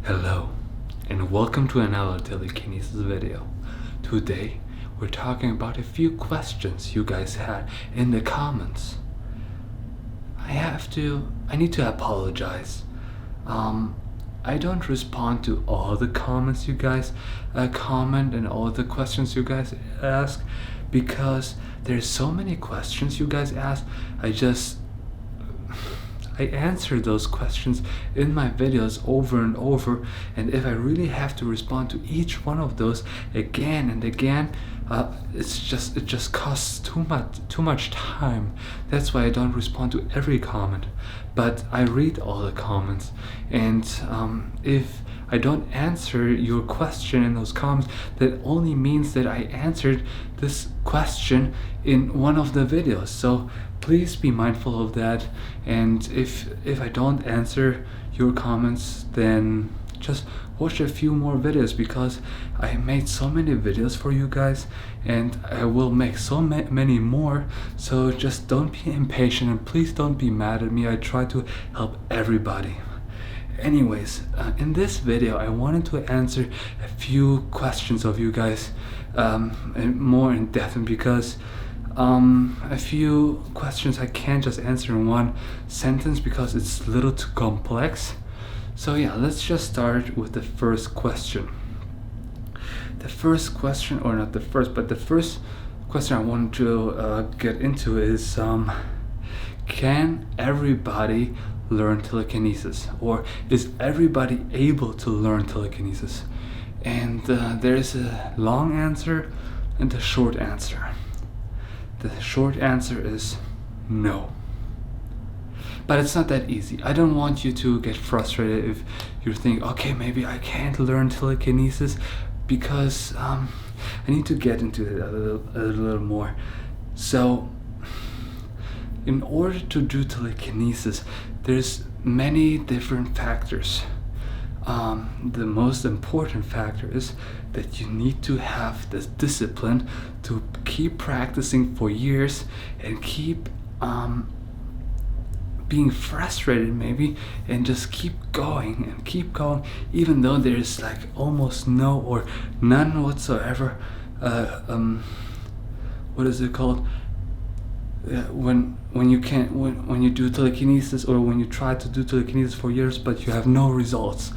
Hello, and welcome to another Telekinesis video. Today, we're talking about a few questions you guys had in the comments. I need to apologize. I don't respond to all the comments you guys comment and all the questions you guys ask because there's so many questions you guys ask. I answer those questions in my videos over and over, and if I really have to respond to each one of those again and again, it just costs too much time. That's why I don't respond to every comment, but I read all the comments, and if I don't answer your question in those comments, that only means that I answered this question in one of the videos. So please be mindful of that, and if I don't answer your comments, then just watch a few more videos, because I made so many videos for you guys and I will make so many more. So just don't be impatient, and please don't be mad at me. I try to help everybody. Anyways, in this video I wanted to answer a few questions of you guys and more in depth, and because a few questions I can't just answer in one sentence because it's a little too complex. So yeah, let's just start with the first question. The first question I wanted to get into is, can everybody learn telekinesis, or is everybody able to learn telekinesis? And there's a long answer and a short answer. The short answer is no. But it's not that easy. I don't want you to get frustrated if you think, okay, maybe I can't learn telekinesis, because I need to get into it a little more. So in order to do telekinesis, there's many different factors. The most important factor is that you need to have this discipline to keep practicing for years and keep being frustrated maybe, and just keep going, even though there's like almost no or none whatsoever what is it called, when you do telekinesis, or when you try to do telekinesis for years but you have no results.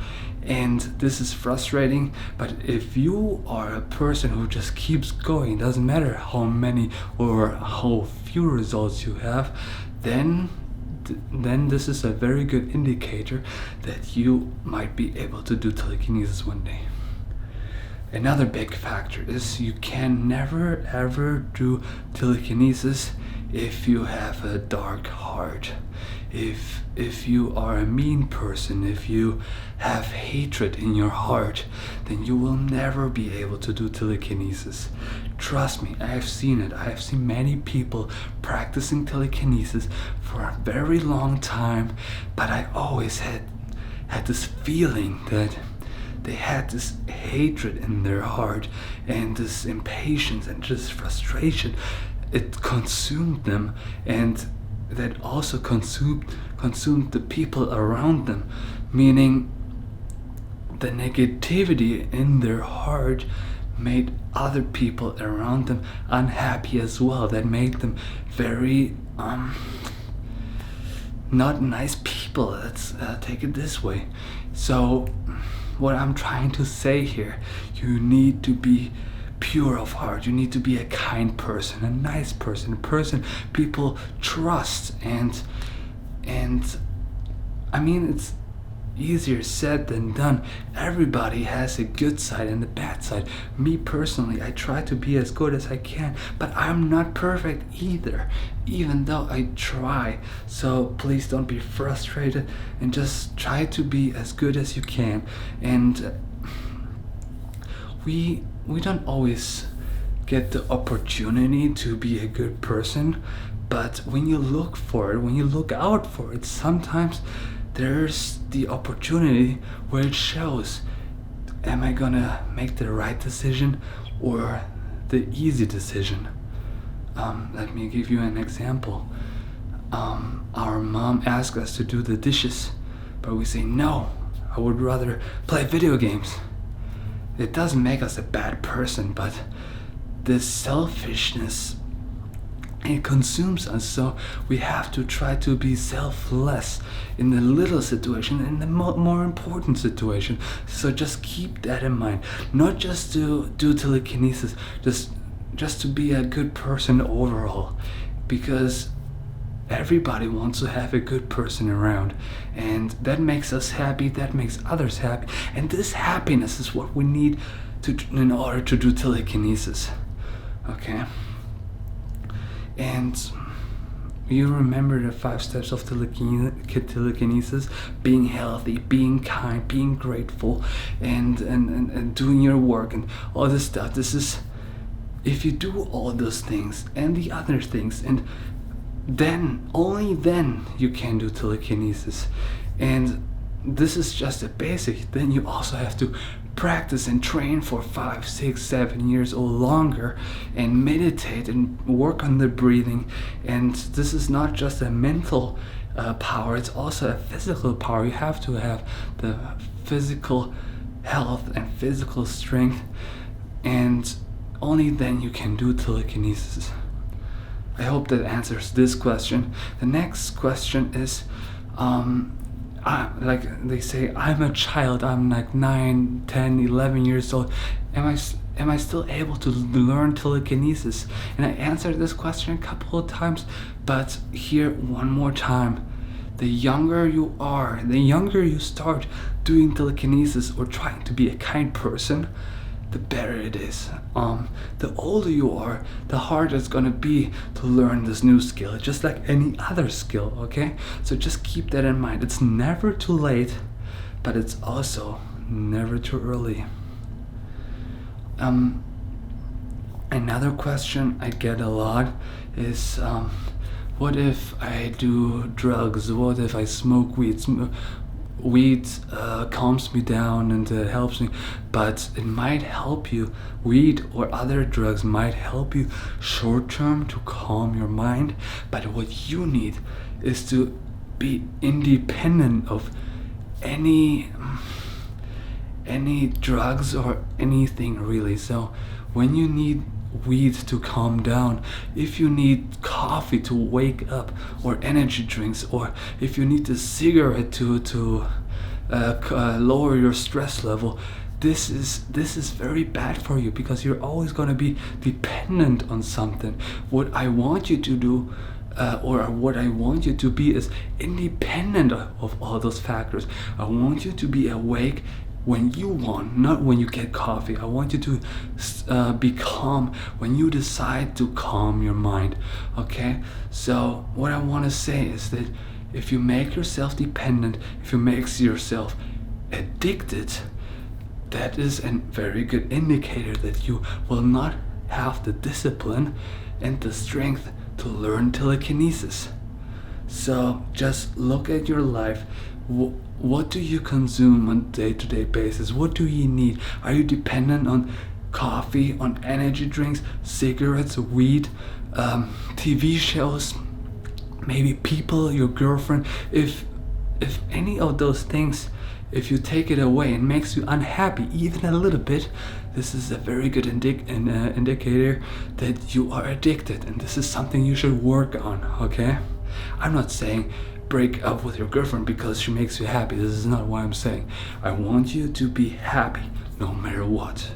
And this is frustrating, but if you are a person who just keeps going, doesn't matter how many or how few results you have, then this is a very good indicator that you might be able to do telekinesis one day. Another big factor is you can never ever do telekinesis if you have a dark heart. If you are a mean person, if you have hatred in your heart, then you will never be able to do telekinesis. Trust me, I have seen it. I have seen many people practicing telekinesis for a very long time, but I always had this feeling that they had this hatred in their heart, and this impatience and just frustration. It consumed them, and that also consumed the people around them, meaning the negativity in their heart made other people around them unhappy as well. That made them very not nice people. Let's take it this way. So what I'm trying to say here, you need to be pure of heart. You need to be a kind person, a nice person, a person people trust. And I mean, it's easier said than done. Everybody has a good side and a bad side. Me personally, I try to be as good as I can, but I'm not perfect either, even though I try. So please don't be frustrated, and just try to be as good as you can. And we don't always get the opportunity to be a good person, but when you look for it, when you look out for it, sometimes there's the opportunity where it shows, am I gonna make the right decision or the easy decision? Let me give you an example. Our mom asked us to do the dishes, but we say no, I would rather play video games. It doesn't make us a bad person, but this selfishness, it consumes us, so we have to try to be selfless in the little situation, in the more important situation. So just keep that in mind. Not just to do telekinesis, just to be a good person overall, because everybody wants to have a good person around, and that makes us happy, that makes others happy, and this happiness is what we need in order to do telekinesis. Okay? And you remember the 5 steps of telekinesis: being healthy, being kind, being grateful, and doing your work and all this stuff. This is, if you do all those things and the other things, and then, only then, you can do telekinesis. And this is just a basic. Then you also have to practice and train for 5, 6, 7 years or longer, and meditate and work on the breathing. And this is not just a mental power, it's also a physical power. You have to have the physical health and physical strength, and only then you can do telekinesis. I hope that answers this question. The next question is, like they say, I'm a child, I'm like 9, 10, 11 years old. Am I still able to learn telekinesis? And I answered this question a couple of times, but here one more time. The younger you are, the younger you start doing telekinesis or trying to be a kind person, the better it is. The older you are, the harder it's gonna be to learn this new skill, just like any other skill, okay? So just keep that in mind. It's never too late, but it's also never too early. Another question I get a lot is, what if I do drugs? What if I smoke weed? Weed calms me down and helps me, but it might help you. Weed or other drugs might help you short term to calm your mind, but what you need is to be independent of any drugs or anything really. So when you need weed to calm down, if you need coffee to wake up, or energy drinks, or if you need a cigarette to lower your stress level, this is very bad for you, because you're always going to be dependent on something. What I want you to do, or what I want you to be, is independent of all those factors. I want you to be awake when you want, not when you get coffee. I want you to be calm when you decide to calm your mind, okay? So what I want to say is that if you make yourself dependent, if you make yourself addicted, that is a very good indicator that you will not have the discipline and the strength to learn telekinesis. So just look at your life. What do you consume on a day-to-day basis? What do you need? Are you dependent on coffee, on energy drinks, cigarettes, weed, TV shows, maybe people, your girlfriend? If any of those things, if you take it away and makes you unhappy even a little bit, this is a very good indicator that you are addicted, and this is something you should work on, okay? I'm not saying break up with your girlfriend because she makes you happy. This is not what I'm saying. I want you to be happy no matter what.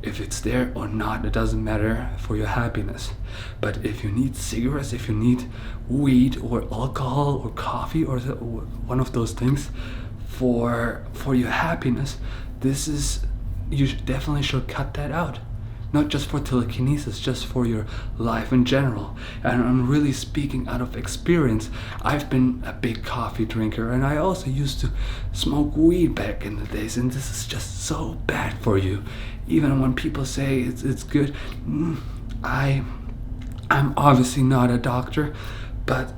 If it's there or not, it doesn't matter for your happiness. But if you need cigarettes, if you need weed or alcohol or coffee or one of those things for your happiness, you definitely should cut that out. Not just for telekinesis, just for your life in general. And I'm really speaking out of experience. I've been a big coffee drinker, and I also used to smoke weed back in the days, and this is just so bad for you. Even when people say it's good, I'm obviously not a doctor, but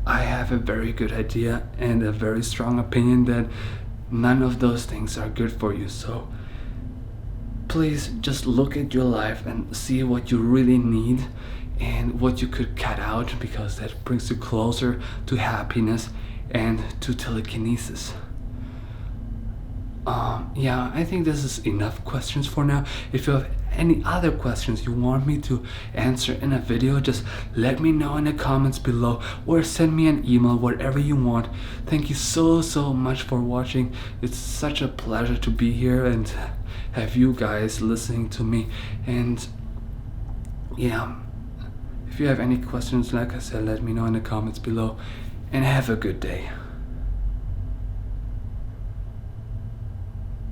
I have a very good idea and a very strong opinion that none of those things are good for you. So please just look at your life and see what you really need and what you could cut out, because that brings you closer to happiness and to telekinesis. Yeah, I think this is enough questions for now. If you have any other questions you want me to answer in a video, just let me know in the comments below or send me an email, whatever you want. Thank you so much for watching. It's such a pleasure to be here and have you guys listening to me. And yeah, if you have any questions, like I said, let me know in the comments below, and have a good day.